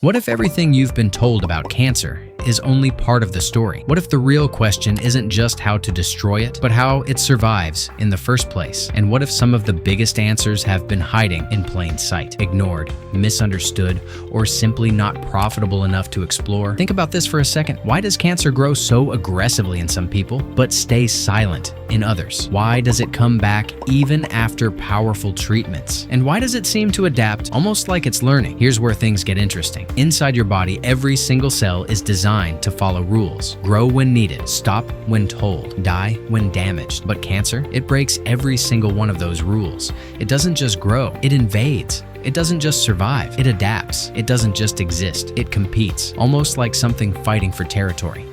What if everything you've been told about cancer is only part of the story? What if the real question isn't just how to destroy it, but how it survives in the first place? And what if some of the biggest answers have been hiding in plain sight, ignored, misunderstood, or simply not profitable enough to explore? Think about this for a second. Why does cancer grow so aggressively in some people, but stay silent in others? Why does it come back even after powerful treatments? And why does it seem to adapt almost like it's learning? Here's where things get interesting. Inside your body, every single cell is designed to follow rules. Grow when needed, stop when told, die when damaged. But cancer, it breaks every single one of those rules. It doesn't just grow, it invades. It doesn't just survive, it adapts. It doesn't just exist, it competes, almost like something fighting for territory.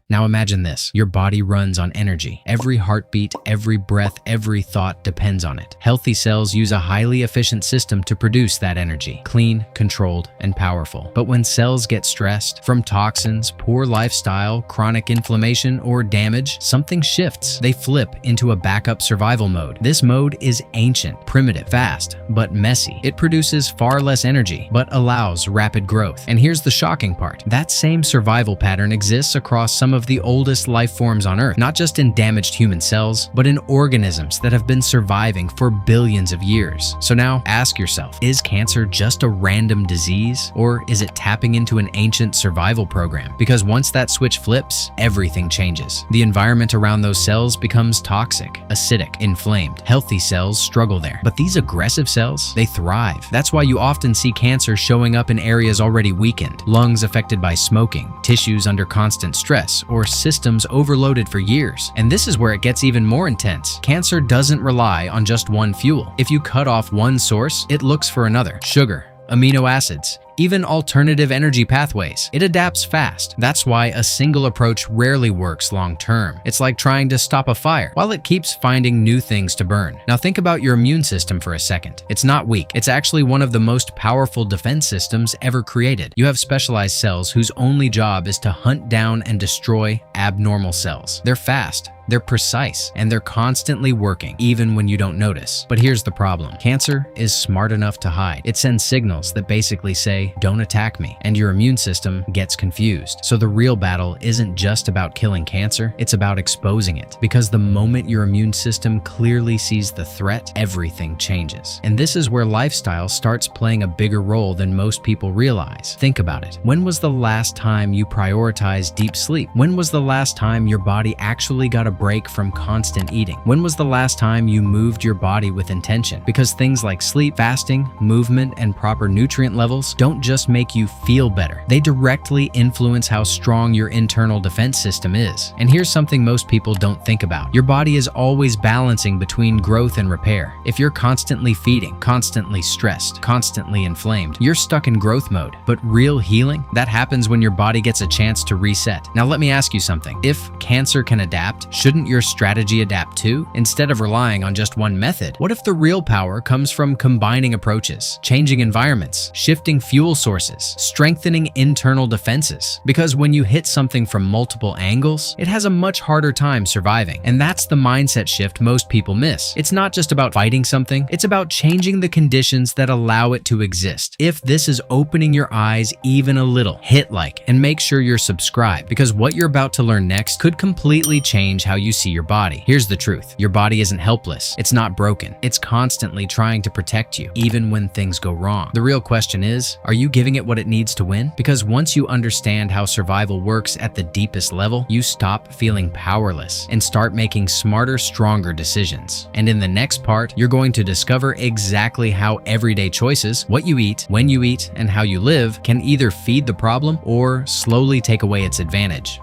Now imagine this. Your body runs on energy. Every heartbeat, every breath, every thought depends on it. Healthy cells use a highly efficient system to produce that energy. Clean, controlled, and powerful. But when cells get stressed, from toxins, poor lifestyle, chronic inflammation, or damage, something shifts. They flip into a backup survival mode. This mode is ancient, primitive, fast, but messy. It produces far less energy, but allows rapid growth. And here's the shocking part. That same survival pattern exists across some of the oldest life forms on Earth, not just in damaged human cells, but in organisms that have been surviving for billions of years. So now ask yourself, is cancer just a random disease, or is it tapping into an ancient survival program? Because once that switch flips, everything changes. The environment around those cells becomes toxic, acidic, inflamed. Healthy cells struggle there, but these aggressive cells, they thrive. That's why you often see cancer showing up in areas already weakened, lungs affected by smoking, tissues under constant stress, or systems overloaded for years. And this is where it gets even more intense. Cancer doesn't rely on just one fuel. If you cut off one source, it looks for another. Sugar, amino acids, even alternative energy pathways. It adapts fast. That's why a single approach rarely works long term. It's like trying to stop a fire while it keeps finding new things to burn. Now think about your immune system for a second. It's not weak. It's actually one of the most powerful defense systems ever created. You have specialized cells whose only job is to hunt down and destroy abnormal cells. They're fast, they're precise, and they're constantly working, even when you don't notice. But here's the problem. Cancer is smart enough to hide. It sends signals that basically say, don't attack me, and your immune system gets confused. So the real battle isn't just about killing cancer, it's about exposing it. Because the moment your immune system clearly sees the threat, everything changes. And this is where lifestyle starts playing a bigger role than most people realize. Think about it. When was the last time you prioritized deep sleep? When was the last time your body actually got a break from constant eating? When was the last time you moved your body with intention? Because things like sleep, fasting, movement, and proper nutrient levels don't just make you feel better. They directly influence how strong your internal defense system is. And here's something most people don't think about. Your body is always balancing between growth and repair. If you're constantly feeding, constantly stressed, constantly inflamed, you're stuck in growth mode. But real healing, that happens when your body gets a chance to reset. Now let me ask you something. If cancer can adapt, shouldn't your strategy adapt too? Instead of relying on just one method, what if the real power comes from combining approaches, changing environments, shifting fuel sources, strengthening internal defenses? Because when you hit something from multiple angles, it has a much harder time surviving. And that's the mindset shift most people miss. It's not just about fighting something, it's about changing the conditions that allow it to exist. If this is opening your eyes even a little, hit like and make sure you're subscribed, because what you're about to learn next could completely change how you see your body. Here's the truth. Your body isn't helpless. It's not broken. It's constantly trying to protect you, even when things go wrong. The real question is, are you giving it what it needs to win? Because once you understand how survival works at the deepest level, you stop feeling powerless and start making smarter, stronger decisions. And in the next part, you're going to discover exactly how everyday choices, what you eat, when you eat, and how you live can either feed the problem or slowly take away its advantage.